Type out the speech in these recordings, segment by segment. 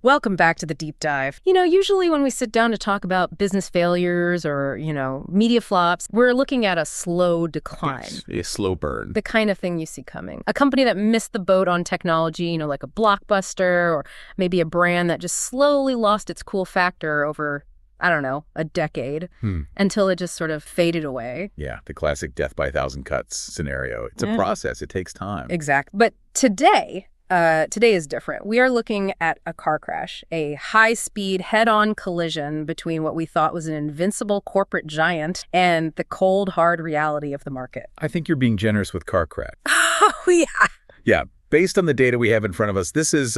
Welcome back to the deep dive. Usually when we sit down to talk about business failures or, media flops, we're looking at a slow decline. A slow burn. The kind of thing you see coming. A company that missed the boat on technology, like a Blockbuster, or maybe a brand that just slowly lost its cool factor over, I don't know, a decade until it just sort of faded away. Yeah, the classic death by a thousand cuts scenario. It's a process. It takes time. Exactly. But today is different. We are looking at a car crash, a high-speed, head-on collision between what we thought was an invincible corporate giant and the cold, hard reality of the market. I think you're being generous with car crash. Oh, yeah. Yeah. Based on the data we have in front of us, this is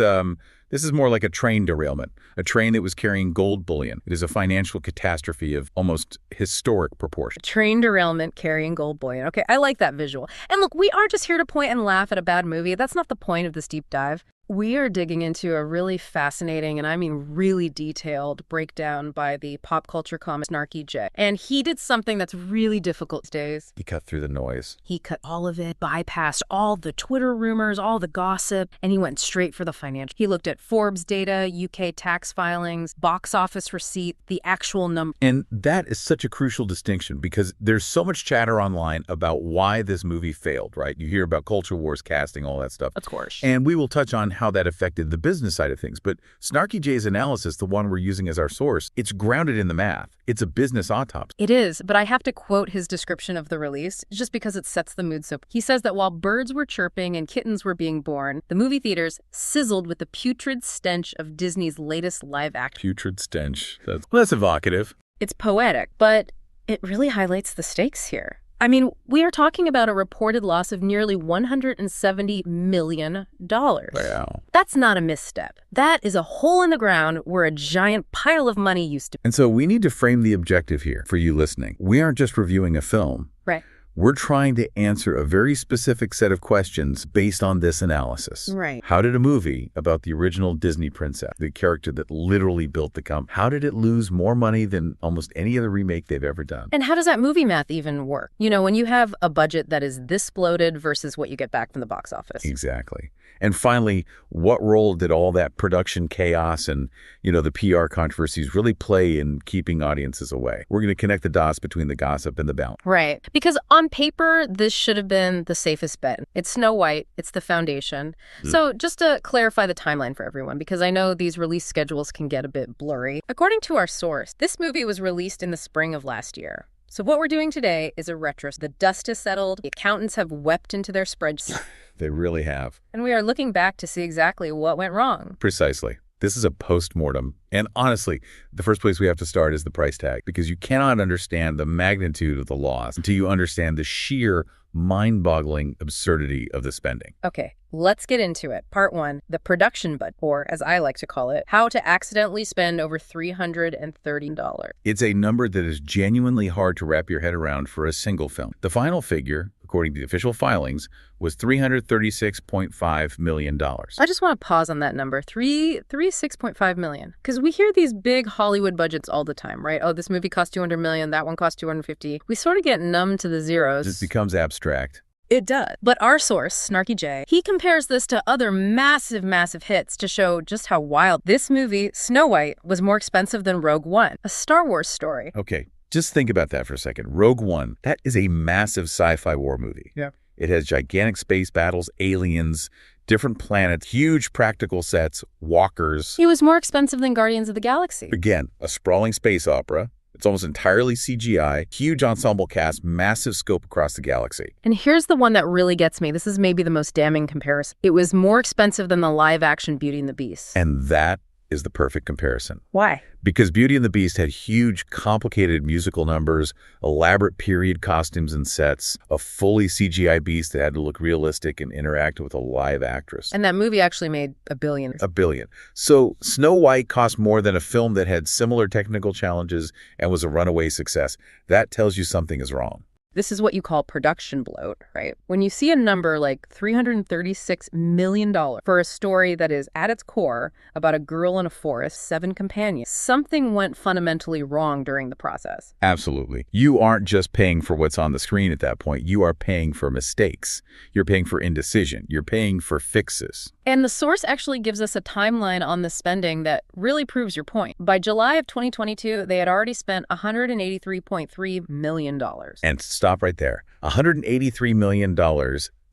more like a train derailment, a train that was carrying gold bullion. It is a financial catastrophe of almost historic proportions. Train derailment carrying gold bullion. Okay, I like that visual. And look, we aren't just here to point and laugh at a bad movie. That's not the point of this deep dive. We are digging into a really fascinating, and I mean really detailed, breakdown by the pop culture comic Snarky J. And he did something that's really difficult these days. He cut through the noise. He cut all of it, bypassed all the Twitter rumors, all the gossip, and he went straight for the financial. He looked at Forbes data, UK tax filings, box office receipt, the actual number. And that is such a crucial distinction because there's so much chatter online about why this movie failed, right? You hear about culture wars, casting, all that stuff. Of course. And we will touch on how that affected the business side of things. But Snarky J's analysis, the one we're using as our source, it's grounded in the math. It's a business autopsy. It is, but I have to quote his description of the release just because it sets the mood so. He says that while birds were chirping and kittens were being born, the movie theaters sizzled with the putrid stench of Disney's latest live action. Putrid stench. That's evocative. It's poetic, but it really highlights the stakes here. I mean, we are talking about a reported loss of nearly $170 million. Wow. That's not a misstep. That is a hole in the ground where a giant pile of money used to be. And so we need to frame the objective here for you listening. We aren't just reviewing a film. Right. We're trying to answer a very specific set of questions based on this analysis. Right. How did a movie about the original Disney princess, the character that literally built the company, how did it lose more money than almost any other remake they've ever done? And how does that movie math even work? When you have a budget that is this bloated versus what you get back from the box office. Exactly. And finally, what role did all that production chaos and, the PR controversies really play in keeping audiences away? We're going to connect the dots between the gossip and the balance. Right. Because on paper, this should have been the safest bet. It's Snow White. It's the foundation. So just to clarify the timeline for everyone, because I know these release schedules can get a bit blurry. According to our source, this movie was released in the spring of last year. So what we're doing today is a retro. The dust has settled. The accountants have wept into their spreadsheets. They really have. And we are looking back to see exactly what went wrong. Precisely. This is a post-mortem. And honestly, the first place we have to start is the price tag, because you cannot understand the magnitude of the loss until you understand the sheer mind-boggling absurdity of the spending. Okay, let's get into it. Part 1, the production budget, or as I like to call it, how to accidentally spend over $330. It's a number that is genuinely hard to wrap your head around for a single film. The final figure, according to the official filings, was $336.5 million. I just want to pause on that number, $36.5 million. Because we hear these big Hollywood budgets all the time, right? Oh, this movie cost $200 million, that one cost $250. We sort of get numb to the zeros. It becomes abstract. It does. But our source, Snarky J, he compares this to other massive hits to show just how wild. This movie, Snow White, was more expensive than Rogue One, a Star Wars story. Okay, just think about that for a second. Rogue One, that is a massive sci-fi war movie. Yeah. It has gigantic space battles, aliens, different planets, huge practical sets, walkers. It was more expensive than Guardians of the Galaxy. Again, a sprawling space opera. It's almost entirely CGI, huge ensemble cast, massive scope across the galaxy. And here's the one that really gets me. This is maybe the most damning comparison. It was more expensive than the live-action Beauty and the Beast. And that is the perfect comparison. Why? Because Beauty and the Beast had huge, complicated musical numbers, elaborate period costumes and sets, a fully CGI beast that had to look realistic and interact with a live actress. And that movie actually made $1 billion. $1 billion. So Snow White cost more than a film that had similar technical challenges and was a runaway success. That tells you something is wrong. This is what you call production bloat, right? When you see a number like $336 million for a story that is, at its core, about a girl in a forest, 7 companions, something went fundamentally wrong during the process. Absolutely. You aren't just paying for what's on the screen at that point. You are paying for mistakes. You're paying for indecision. You're paying for fixes. And the source actually gives us a timeline on the spending that really proves your point. By July of 2022, they had already spent $183.3 million. And stop right there. $183 million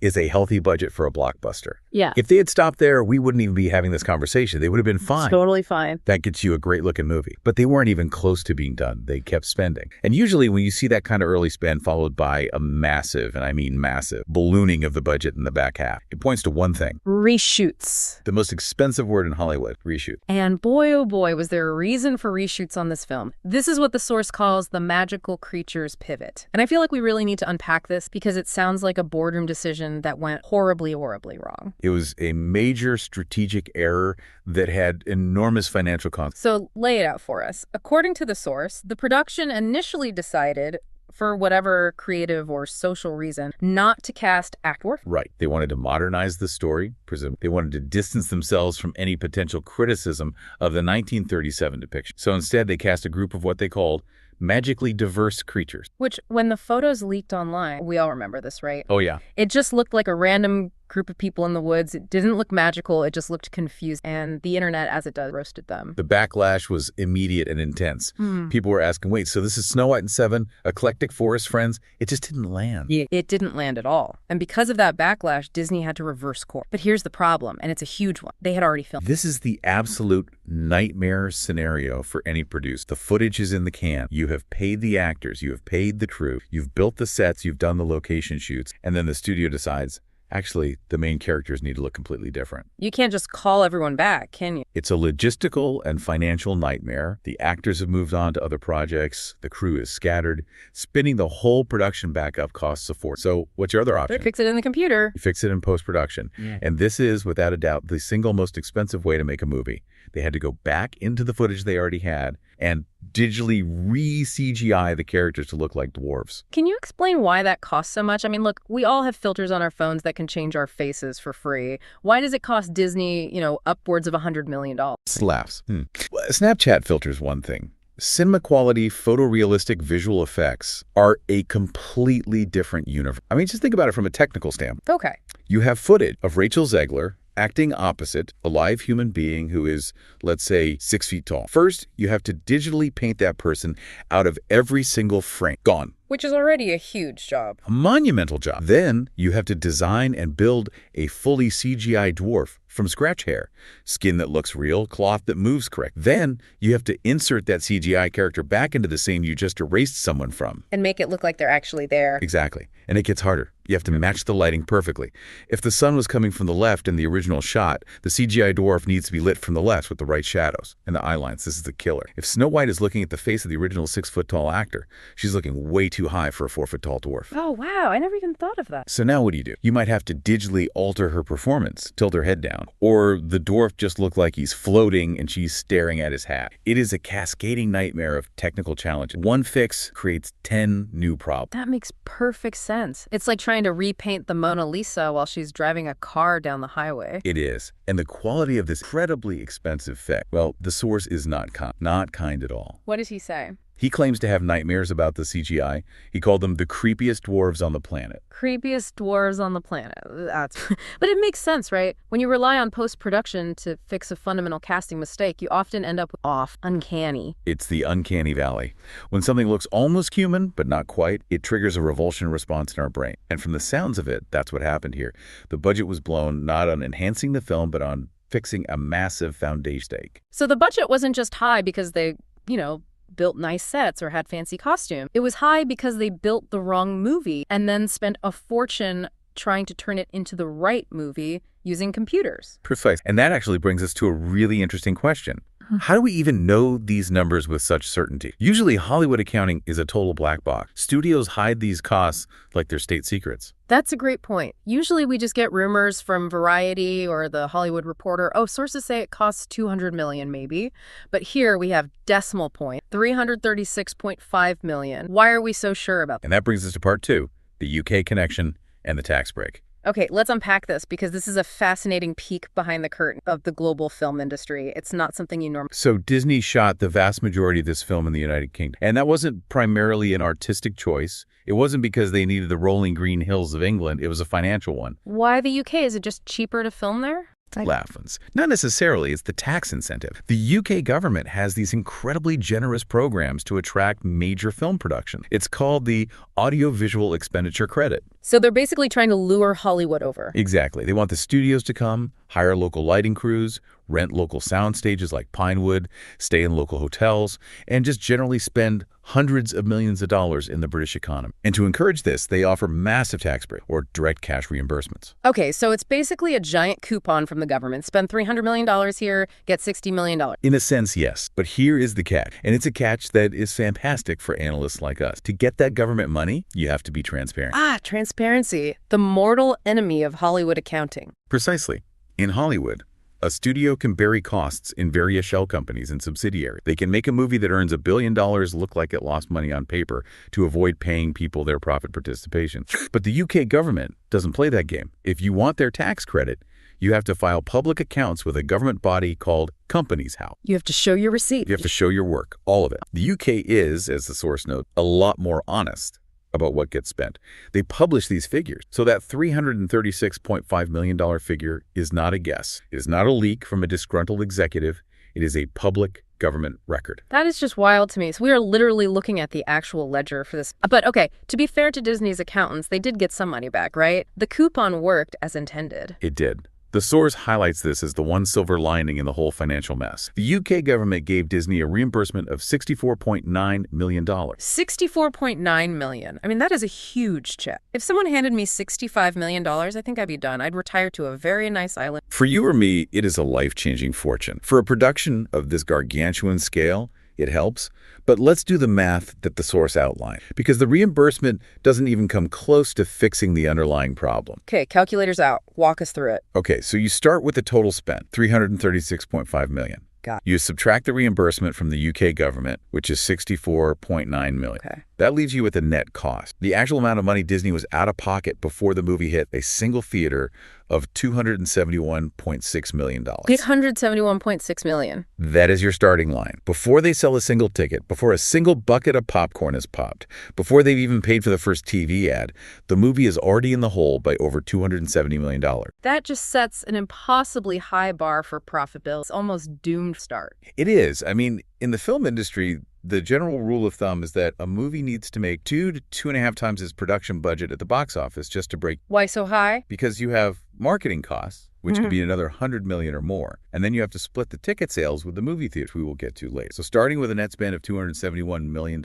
is a healthy budget for a blockbuster. Yeah. If they had stopped there, we wouldn't even be having this conversation. They would have been fine. Totally fine. That gets you a great-looking movie. But they weren't even close to being done. They kept spending. And usually when you see that kind of early spend followed by a massive, and I mean massive, ballooning of the budget in the back half, it points to one thing. Reshoots. The most expensive word in Hollywood, reshoot. And boy, oh boy, was there a reason for reshoots on this film. This is what the source calls the magical creatures pivot. And I feel like we really need to unpack this because it sounds like a boardroom decision that went horribly, horribly wrong. It was a major strategic error that had enormous financial consequences. So lay it out for us. According to the source, the production initially decided, for whatever creative or social reason, not to cast actor. Right. They wanted to modernize the story. They wanted to distance themselves from any potential criticism of the 1937 depiction. So instead, they cast a group of what they called magically diverse creatures. Which, when the photos leaked online, we all remember this, right? Oh, yeah. It just looked like a random group of people in the woods. It didn't look magical. It just looked confused. And the internet, as it does, roasted them. The backlash was immediate and intense. People were asking, wait, so this is Snow White and 7, eclectic forest friends? It just didn't land. Yeah, it didn't land at all. And because of that backlash, Disney had to reverse course. But here's the problem, and it's a huge one. They had already filmed. This is the absolute nightmare scenario for any producer. The footage is in the can. You have paid the actors. You have paid the crew. You've built the sets. You've done the location shoots. And then the studio decides, actually, the main characters need to look completely different. You can't just call everyone back, can you? It's a logistical and financial nightmare. The actors have moved on to other projects. The crew is scattered. Spinning the whole production back up costs a fortune. So what's your other option? Fix it in the computer. You fix it in post-production. Yeah. And this is, without a doubt, the single most expensive way to make a movie. They had to go back into the footage they already had and digitally re-CGI the characters to look like dwarves. Can you explain why that costs so much? I mean, look, we all have filters on our phones that can change our faces for free. Why does it cost Disney, upwards of $100 million? Laughs. Snapchat filters one thing. Cinema quality, photorealistic visual effects are a completely different universe. I mean, just think about it from a technical standpoint. Okay. You have footage of Rachel Zegler acting opposite a live human being who is, let's say, 6 feet tall. First, you have to digitally paint that person out of every single frame. Gone. Which is already a huge job. A monumental job. Then you have to design and build a fully CGI dwarf from scratch hair, skin that looks real, cloth that moves correct. Then you have to insert that CGI character back into the scene you just erased someone from. And make it look like they're actually there. Exactly. And it gets harder. You have to match the lighting perfectly. If the sun was coming from the left in the original shot, the CGI dwarf needs to be lit from the left with the right shadows and the eye lines. This is the killer. If Snow White is looking at the face of the original 6-foot-tall actor, she's looking way too high for a 4-foot-tall dwarf. Oh, wow. I never even thought of that. So now what do? You might have to digitally alter her performance, tilt her head down, or the dwarf just look like he's floating and she's staring at his hat. It is a cascading nightmare of technical challenges. One fix creates 10 new problems. That makes perfect sense. It's like trying to repaint the Mona Lisa while she's driving a car down the highway. It is. And the quality of this incredibly expensive fix, well, the source is not kind at all. What does he say? He claims to have nightmares about the CGI. He called them the creepiest dwarves on the planet. Creepiest dwarves on the planet. But it makes sense, right? When you rely on post-production to fix a fundamental casting mistake, you often end up off, uncanny. It's the uncanny valley. When something looks almost human, but not quite, it triggers a revulsion response in our brain. And from the sounds of it, that's what happened here. The budget was blown not on enhancing the film, but on fixing a massive foundation stake. So the budget wasn't just high because they, built nice sets or had fancy costume. It was high because they built the wrong movie and then spent a fortune trying to turn it into the right movie using computers. Precise. And that actually brings us to a really interesting question. How do we even know these numbers with such certainty? Usually, Hollywood accounting is a total black box. Studios hide these costs like they're state secrets. That's a great point. Usually we just get rumors from Variety or the Hollywood Reporter. Oh, sources say it costs $200 million maybe. But here we have decimal point, $336.5 million. Why are we so sure about that? And that brings us to part two, the UK connection and the tax break. Okay, let's unpack this because this is a fascinating peek behind the curtain of the global film industry. It's not something you normally... So Disney shot the vast majority of this film in the United Kingdom. And that wasn't primarily an artistic choice. It wasn't because they needed the rolling green hills of England. It was a financial one. Why the UK? Is it just cheaper to film there? Laughins. Not necessarily. It's the tax incentive. The UK government has these incredibly generous programs to attract major film production. It's called the Audiovisual Expenditure Credit. So they're basically trying to lure Hollywood over. Exactly. They want the studios to come, hire local lighting crews, rent local sound stages like Pinewood, stay in local hotels, and just generally spend hundreds of millions of dollars in the British economy. And to encourage this, they offer massive tax breaks or direct cash reimbursements. Okay, so it's basically a giant coupon from the government. Spend $300 million here, get $60 million. In a sense, yes. But here is the catch. And it's a catch that is fantastic for analysts like us. To get that government money, you have to be transparent. Transparency. The mortal enemy of Hollywood accounting. Precisely. In Hollywood, a studio can bury costs in various shell companies and subsidiaries. They can make a movie that earns $1 billion look like it lost money on paper to avoid paying people their profit participation. But the UK government doesn't play that game. If you want their tax credit, you have to file public accounts with a government body called Companies House. You have to show your receipt. You have to show your work, all of it. The UK is, as the source notes, a lot more honest about what gets spent. They publish these figures. So that $336.5 million figure is not a guess. It is not a leak from a disgruntled executive. It is a public government record. That is just wild to me. So we are literally looking at the actual ledger for this. But okay, to be fair to Disney's accountants, they did get some money back, right? The coupon worked as intended. It did. The source highlights this as the one silver lining in the whole financial mess. The UK government gave Disney a reimbursement of $64.9 million. $64.9 million. I mean, that is a huge check. If someone handed me $65 million, I think I'd be done. I'd retire to a very nice island. For you or me, it is a life-changing fortune. For a production of this gargantuan scale, it helps. But let's do the math that the source outlined, because the reimbursement doesn't even come close to fixing the underlying problem. Okay, calculators out. Walk us through it. Okay, so you start with the total spent, $336.5 million. Got it. You subtract the reimbursement from the UK government, which is $64.9 million. Okay. That leaves you with a net cost. The actual amount of money Disney was out of pocket before the movie hit a single theater of $271.6 million. $871.6 million. That is your starting line. Before they sell a single ticket, before a single bucket of popcorn is popped, before they've even paid for the first TV ad, the movie is already in the hole by over $270 million. That just sets an impossibly high bar for profitability. It's almost doomed to start. It is. I mean, in the film industry, the general rule of thumb is that a movie needs to make 2 to 2.5 times its production budget at the box office just to break. Why so high? Because you have marketing costs, which could be another $100 million or more. And then you have to split the ticket sales with the movie theater, which we will get to later. So starting with a net spend of $271 million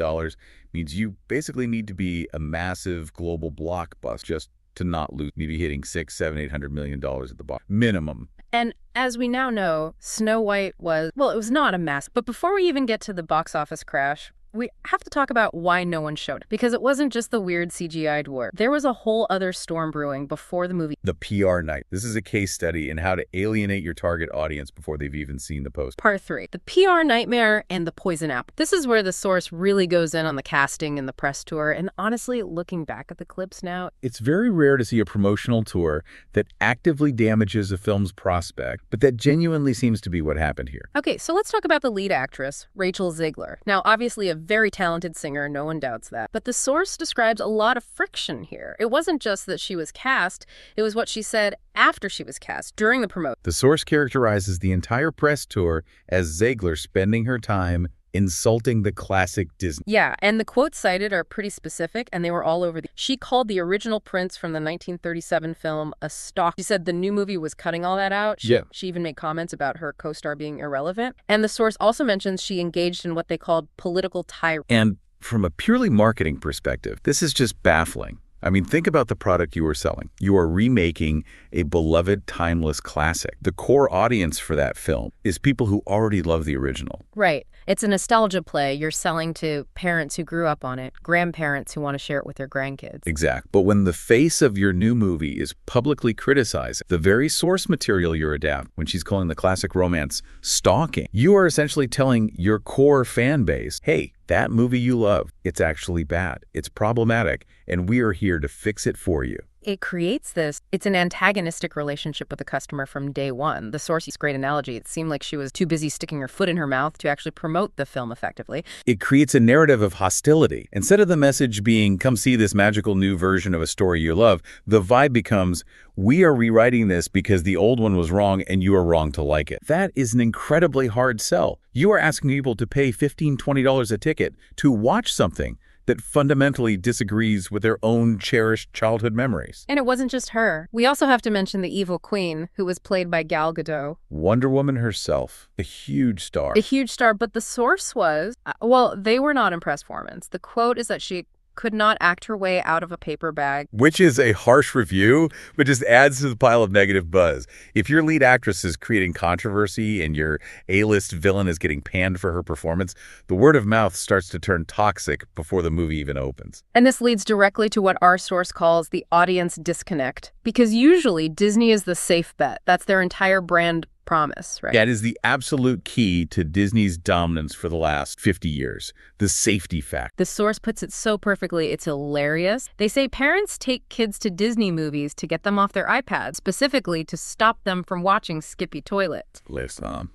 means you basically need to be a massive global blockbuster just to not lose, maybe hitting $600, $700, $800 million at the box minimum. And as we now know, Snow White was, well, it was not a mess. But before we even get to the box office crash, we have to talk about why no one showed it. Because it wasn't just the weird CGI dwarf. There was a whole other storm brewing before the movie. The PR night. This is a case study in how to alienate your target audience before they've even seen the post. Part 3. The PR nightmare and the poison apple. This is where the source really goes in on the casting and the press tour. And honestly, looking back at the clips now, it's very rare to see a promotional tour that actively damages a film's prospect, but that genuinely seems to be what happened here. Okay, so let's talk about the lead actress, Rachel Zegler. Now, obviously a very talented singer, no one doubts that. But the source describes a lot of friction here. It wasn't just that she was cast, it was what she said after she was cast, during the promotion. The source characterizes the entire press tour as Zegler spending her time insulting the classic Disney. Yeah, and the quotes cited are pretty specific, and they were all over. She called the original Prince from the 1937 film a stock. She said the new movie was cutting all that out. She even made comments about her co-star being irrelevant. And the source also mentions she engaged in what they called political tirade. And from a purely marketing perspective, this is just baffling. I mean, think about the product you are selling. You are remaking a beloved, timeless classic. The core audience for that film is people who already love the original. Right. It's a nostalgia play. You're selling to parents who grew up on it, grandparents who want to share it with their grandkids. Exact. But when the face of your new movie is publicly criticizing the very source material you're adapting, when she's calling the classic romance stalking, you are essentially telling your core fan base, hey, that movie you love, it's actually bad. It's problematic, and we are here to fix it for you. It creates it's an antagonistic relationship with the customer from day one. The source is a great analogy. It seemed like she was too busy sticking her foot in her mouth to actually promote the film effectively. It creates a narrative of hostility. Instead of the message being, come see this magical new version of a story you love, the vibe becomes, we are rewriting this because the old one was wrong and you are wrong to like it. That is an incredibly hard sell. You are asking people to pay $15, $20 a ticket to watch something that fundamentally disagrees with their own cherished childhood memories. And it wasn't just her. We also have to mention the evil queen, who was played by Gal Gadot. Wonder Woman herself, a huge star. A huge star, but the source was, well, they were not impressed performance. The quote is that she could not act her way out of a paper bag. Which is a harsh review, but just adds to the pile of negative buzz. If your lead actress is creating controversy and your A-list villain is getting panned for her performance, the word of mouth starts to turn toxic before the movie even opens. And this leads directly to what our source calls the audience disconnect. Because usually Disney is the safe bet. That's their entire brand promise, right? That is the absolute key to Disney's dominance for the last 50 years, the safety factor. The source puts it so perfectly, it's hilarious. They say parents take kids to Disney movies to get them off their iPads, specifically to stop them from watching Skippy Toilet. Listen,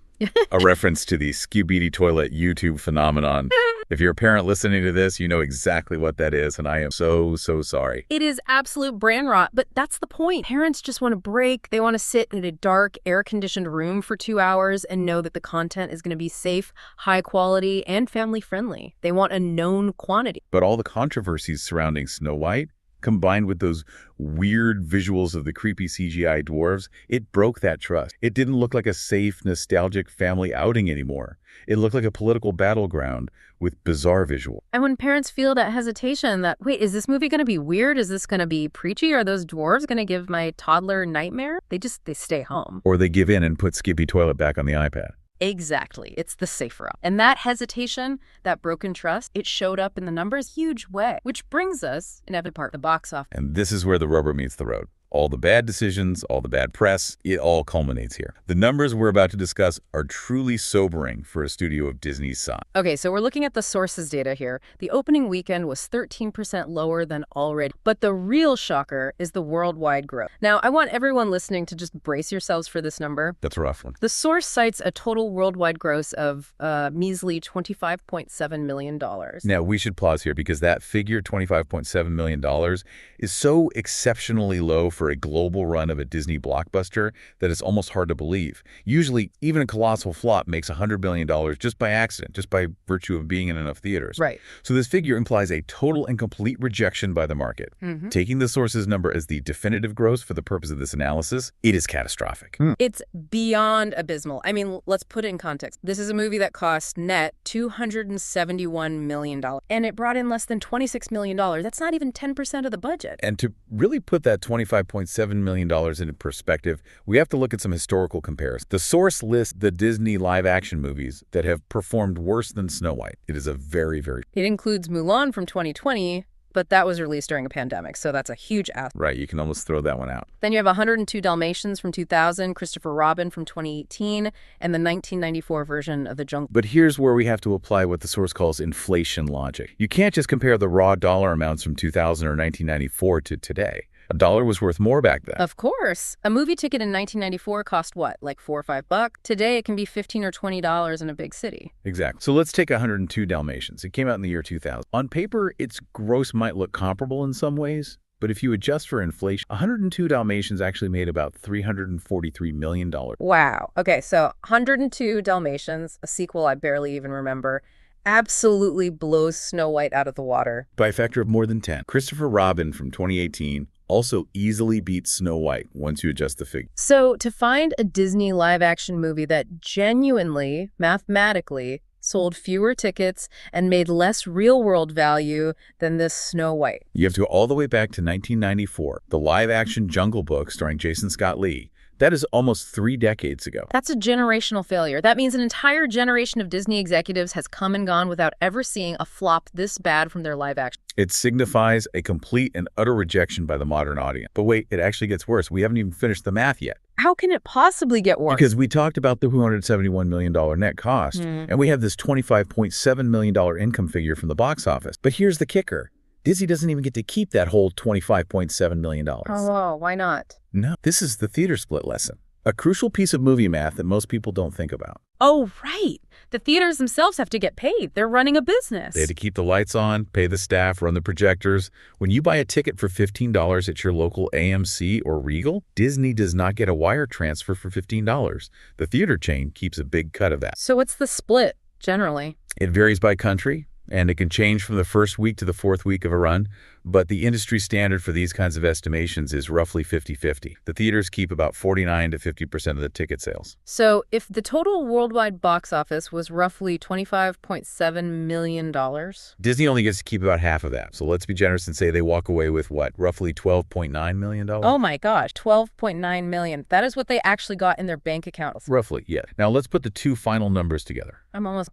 a reference to the Skibbity Toilet YouTube phenomenon. If you're a parent listening to this, you know exactly what that is, and I am so sorry. It is absolute brand rot, but that's the point. Parents just want to break. They want to sit in a dark, air-conditioned room for 2 hours and know that the content is going to be safe, high quality, and family-friendly. They want a known quantity. But all the controversies surrounding Snow White, combined with those weird visuals of the creepy CGI dwarves, it broke that trust. It didn't look like a safe, nostalgic family outing anymore. It looked like a political battleground with bizarre visuals. And when parents feel that hesitation that, wait, is this movie going to be weird? Is this going to be preachy? Are those dwarves going to give my toddler nightmare? They stay home. Or they give in and put Skippy Toilet back on the iPad. Exactly. It's the safe route. And that hesitation, that broken trust, it showed up in the numbers huge way, which brings us, inevitably, part the box office. And this is where the rubber meets the road. All the bad decisions, all the bad press, it all culminates here. The numbers we're about to discuss are truly sobering for a studio of Disney's size. Okay, so we're looking at the sources data here. The opening weekend was 13% lower than already. But the real shocker is the worldwide growth. Now, I want everyone listening to just brace yourselves for this number. That's a rough one. The source cites a total worldwide gross of measly $25.7 million. Now, we should pause here because that figure, $25.7 million, is so exceptionally low for a global run of a Disney blockbuster that it's almost hard to believe. Usually, even a colossal flop makes $100 million just by accident, just by virtue of being in enough theaters. Right. So this figure implies a total and complete rejection by the market. Taking the source's number as the definitive gross for the purpose of this analysis, it is catastrophic. It's beyond abysmal. I mean, let's put it in context. This is a movie that cost net $271 million, and it brought in less than $26 million. That's not even 10% of the budget. And to really put that $25.7 million into perspective, we have to look at some historical comparisons. The source lists the Disney live-action movies that have performed worse than Snow White. It is a very It includes Mulan from 2020, but that was released during a pandemic, so that's a huge ask. Right, you can almost throw that one out. Then you have 102 Dalmatians from 2000, Christopher Robin from 2018, and the 1994 version of The Jungle. But here's where we have to apply what the source calls inflation logic. You can't just compare the raw dollar amounts from 2000 or 1994 to today. A dollar was worth more back then. Of course. A movie ticket in 1994 cost what, like $4 or $5? Today, it can be $15 or $20 in a big city. Exactly. So let's take 102 Dalmatians. It came out in the year 2000. On paper, its gross might look comparable in some ways, but if you adjust for inflation, 102 Dalmatians actually made about $343 million. Wow. Okay, so 102 Dalmatians, a sequel I barely even remember, absolutely blows Snow White out of the water. By a factor of more than 10. Christopher Robin from 2018 also easily beats Snow White once you adjust the figure. So to find a Disney live-action movie that genuinely, mathematically, sold fewer tickets, and made less real-world value than this Snow White. You have to go all the way back to 1994, the live-action Jungle Book starring Jason Scott Lee. That is almost 3 decades ago. That's a generational failure. That means an entire generation of Disney executives has come and gone without ever seeing a flop this bad from their live action. It signifies a complete and utter rejection by the modern audience. But wait, it actually gets worse. We haven't even finished the math yet. How can it possibly get worse? Because we talked about the $271 million net cost, and we have this $25.7 million income figure from the box office. But here's the kicker. Disney doesn't even get to keep that whole $25.7 million. Oh, why not? No, this is the theater split lesson. A crucial piece of movie math that most people don't think about. Oh, right. The theaters themselves have to get paid. They're running a business. They have to keep the lights on, pay the staff, run the projectors. When you buy a ticket for $15 at your local AMC or Regal, Disney does not get a wire transfer for $15. The theater chain keeps a big cut of that. So what's the split, generally? It varies by country, and it can change from the first week to the fourth week of a run, but the industry standard for these kinds of estimations is roughly 50-50. The theaters keep about 49 to 50% of the ticket sales. So if the total worldwide box office was roughly $25.7 million... Disney only gets to keep about half of that. So let's be generous and say they walk away with, what, roughly $12.9 million? Oh my gosh, $12.9 million. That is what they actually got in their bank accounts. Roughly, yeah. Now let's put the two final numbers together.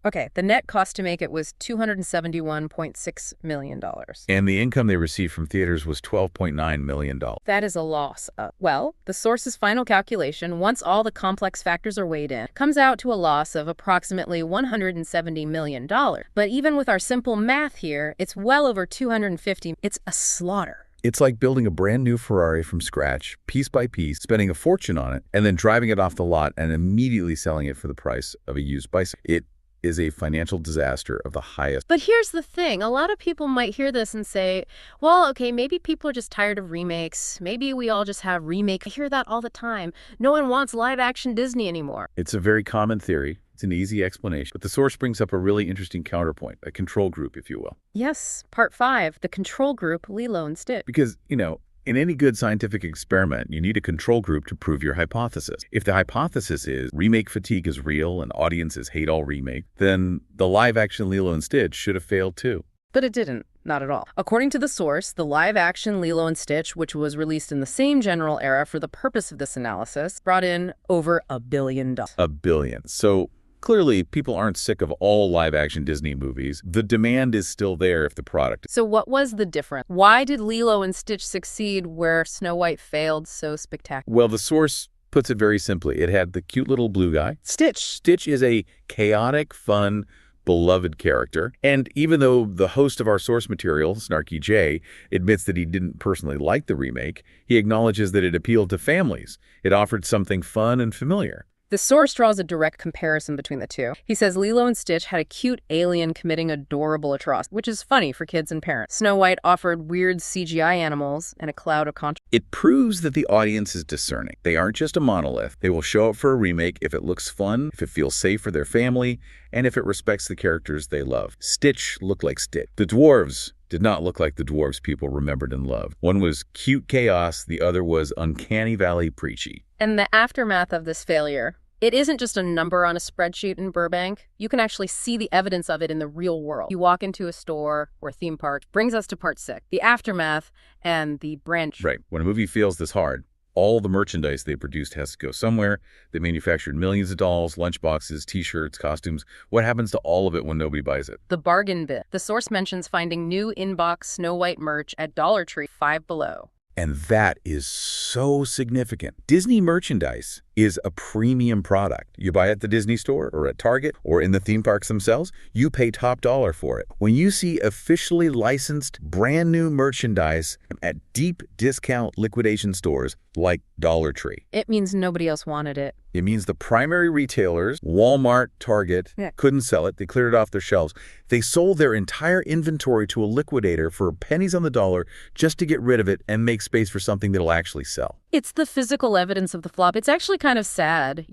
Okay, the net cost to make it was $271.6 million. And the income they received from theaters was $12.9 million. That is a loss. Well, the source's final calculation, once all the complex factors are weighed in, comes out to a loss of approximately $170 million. But even with our simple math here, it's well over $250. It's a slaughter. It's like building a brand new Ferrari from scratch, piece by piece, spending a fortune on it, and then driving it off the lot and immediately selling it for the price of a used bicycle. It is a financial disaster of the highest. But here's the thing. A lot of people might hear this and say, well, okay, maybe people are just tired of remakes. Maybe we all just have remake. I hear that all the time. No one wants live-action Disney anymore. It's a very common theory. It's an easy explanation. But the source brings up a really interesting counterpoint, a control group, if you will. Yes, part 5, the control group, Lilo and Stitch. Because, in any good scientific experiment, you need a control group to prove your hypothesis. If the hypothesis is remake fatigue is real and audiences hate all remake, then the live-action Lilo and Stitch should have failed too. But it didn't. Not at all. According to the source, the live-action Lilo and Stitch, which was released in the same general era for the purpose of this analysis, brought in over $1 billion. $1 billion. So clearly, people aren't sick of all live-action Disney movies. The demand is still there if the product... So what was the difference? Why did Lilo and Stitch succeed where Snow White failed so spectacularly? Well, the source puts it very simply. It had the cute little blue guy. Stitch. Stitch is a chaotic, fun, beloved character. And even though the host of our source material, Snarky J, admits that he didn't personally like the remake, he acknowledges that it appealed to families. It offered something fun and familiar. The source draws a direct comparison between the two. He says Lilo and Stitch had a cute alien committing adorable atrocities, which is funny for kids and parents. Snow White offered weird CGI animals and a cloud of controversy. It proves that the audience is discerning. They aren't just a monolith. They will show up for a remake if it looks fun, if it feels safe for their family, and if it respects the characters they love. Stitch looked like Stitch. The dwarves did not look like the dwarves people remembered and loved. One was cute chaos, the other was uncanny valley preachy. And the aftermath of this failure, it isn't just a number on a spreadsheet in Burbank. You can actually see the evidence of it in the real world. You walk into a store or theme park. Brings us to part 6, the aftermath and the branch. Right. When a movie fails this hard, all the merchandise they produced has to go somewhere. They manufactured millions of dolls, lunchboxes, T-shirts, costumes. What happens to all of it when nobody buys it? The bargain bin. The source mentions finding new in-box Snow White merch at Dollar Tree, Five Below. And that is so significant. Disney merchandise is a premium product. You buy it at the Disney store or at Target or in the theme parks themselves, you pay top dollar for it. When you see officially licensed brand new merchandise at deep discount liquidation stores like Dollar Tree, it means nobody else wanted it. It means the primary retailers, Walmart, Target, couldn't sell it. They cleared it off their shelves. They sold their entire inventory to a liquidator for pennies on the dollar just to get rid of it and make space for something that'll actually sell. It's the physical evidence of the flop. It's actually kind of sad,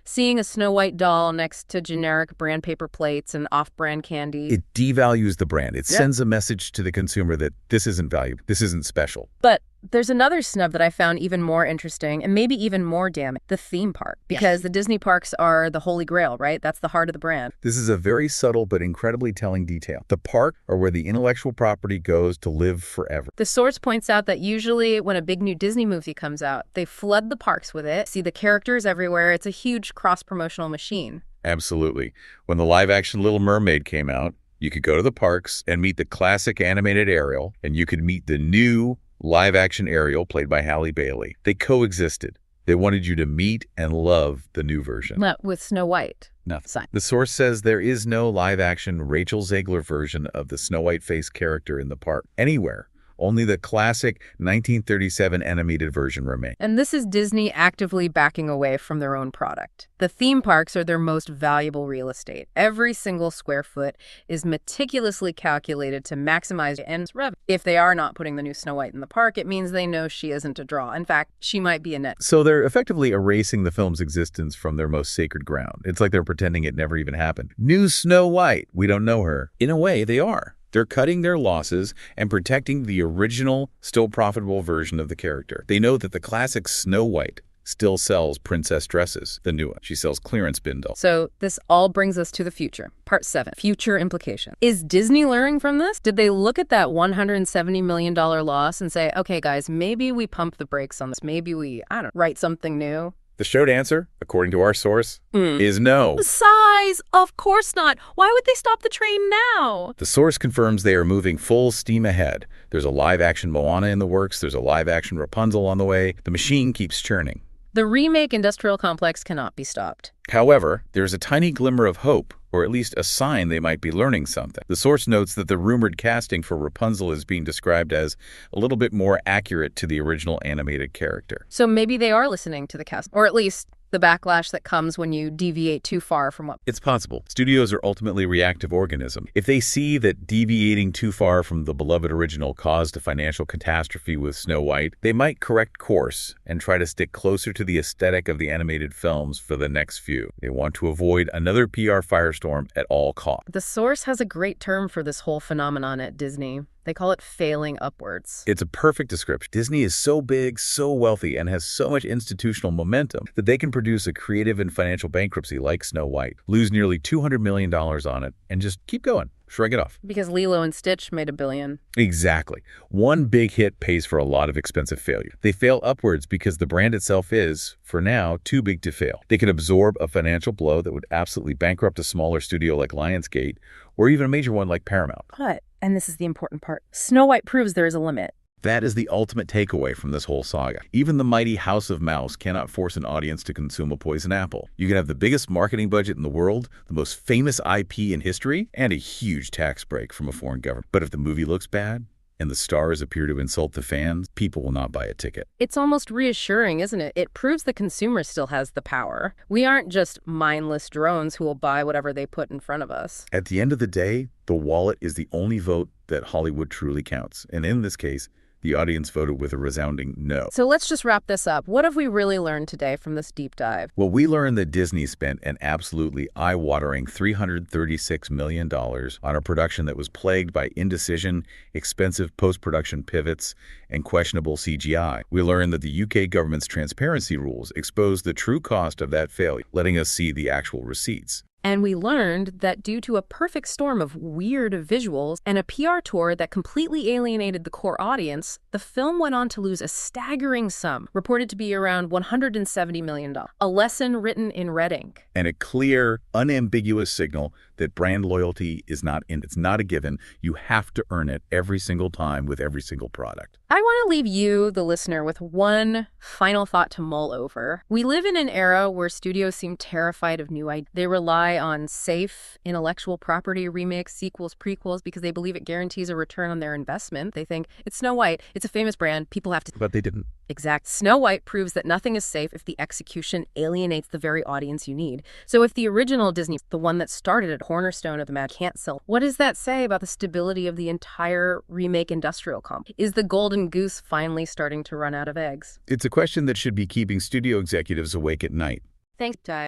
seeing a Snow White doll next to generic brand paper plates and off-brand candy. It devalues the brand. It sends a message to the consumer that this isn't valuable, this isn't special. But There's another snub that I found even more interesting and maybe even more damning, the theme park. Because the Disney parks are the holy grail, right? That's the heart of the brand. This is a very subtle but incredibly telling detail. The park are where the intellectual property goes to live forever. The source points out that usually when a big new Disney movie comes out, they flood the parks with it, see the characters everywhere. It's a huge cross-promotional machine. Absolutely. When the live-action Little Mermaid came out, you could go to the parks and meet the classic animated Ariel, and you could meet the new live-action Ariel played by Halle Bailey. They coexisted. They wanted you to meet and love the new version. Not with Snow White. Nothing. The source says there is no live-action Rachel Zegler version of the Snow White face character in the park anywhere. Only the classic 1937 animated version remains. And this is Disney actively backing away from their own product. The theme parks are their most valuable real estate. Every single square foot is meticulously calculated to maximize the end's revenue. If they are not putting the new Snow White in the park, it means they know she isn't a draw. In fact, she might be a net. So they're effectively erasing the film's existence from their most sacred ground. It's like they're pretending it never even happened. New Snow White. We don't know her. In a way, they are. They're cutting their losses and protecting the original, still profitable version of the character. They know that the classic Snow White still sells princess dresses. The new one. She sells clearance bin dolls. So this all brings us to the future. Part 7. Future implications. Is Disney learning from this? Did they look at that $170 million loss and say, okay, guys, maybe we pump the brakes on this. Maybe we, write something new? The short answer, according to our source, is no. Size, of course not. Why would they stop the train now? The source confirms they are moving full steam ahead. There's a live-action Moana in the works. There's a live-action Rapunzel on the way. The machine keeps churning. The remake industrial complex cannot be stopped. However, there's a tiny glimmer of hope, or at least a sign they might be learning something. The source notes that the rumored casting for Rapunzel is being described as a little bit more accurate to the original animated character. So maybe they are listening to the cast, or at least the backlash that comes when you deviate too far from what... It's possible. Studios are ultimately reactive organisms. If they see that deviating too far from the beloved original caused a financial catastrophe with Snow White, they might correct course and try to stick closer to the aesthetic of the animated films for the next few. They want to avoid another PR firestorm at all costs. The source has a great term for this whole phenomenon at Disney. They call it failing upwards. It's a perfect description. Disney is so big, so wealthy, and has so much institutional momentum that they can produce a creative and financial bankruptcy like Snow White, lose nearly $200 million on it, and just keep going. Shrug it off. Because Lilo and Stitch made $1 billion. Exactly. One big hit pays for a lot of expensive failure. They fail upwards because the brand itself is, for now, too big to fail. They can absorb a financial blow that would absolutely bankrupt a smaller studio like Lionsgate, or even a major one like Paramount. But, and this is the important part, Snow White proves there is a limit. That is the ultimate takeaway from this whole saga. Even the mighty House of Mouse cannot force an audience to consume a poison apple. You can have the biggest marketing budget in the world, the most famous IP in history, and a huge tax break from a foreign government. But if the movie looks bad, and the stars appear to insult the fans, people will not buy a ticket. It's almost reassuring, isn't it? It proves the consumer still has the power. We aren't just mindless drones who will buy whatever they put in front of us. At the end of the day, the wallet is the only vote that Hollywood truly counts. And in this case, the audience voted with a resounding no. So let's just wrap this up. What have we really learned today from this deep dive? Well, we learned that Disney spent an absolutely eye-watering $336 million on a production that was plagued by indecision, expensive post-production pivots, and questionable CGI. We learned that the UK government's transparency rules exposed the true cost of that failure, letting us see the actual receipts. And we learned that due to a perfect storm of weird visuals and a PR tour that completely alienated the core audience, the film went on to lose a staggering sum, reported to be around $170 million. A lesson written in red ink. And a clear, unambiguous signal that brand loyalty is not in. It's not a given. You have to earn it every single time with every single product. I want to leave you, the listener, with one final thought to mull over. We live in an era where studios seem terrified of new ideas. They rely on safe intellectual property, remakes, sequels, prequels, because they believe it guarantees a return on their investment. They think, it's Snow White, it's a famous brand, people have to... But they didn't. Exact. Snow White proves that nothing is safe if the execution alienates the very audience you need. So if the original Disney, the one that started at cornerstone of the Mad, can't sell, what does that say about the stability of the entire remake industrial complex? Is the golden goose finally starting to run out of eggs? It's a question that should be keeping studio executives awake at night. Thanks, Ty.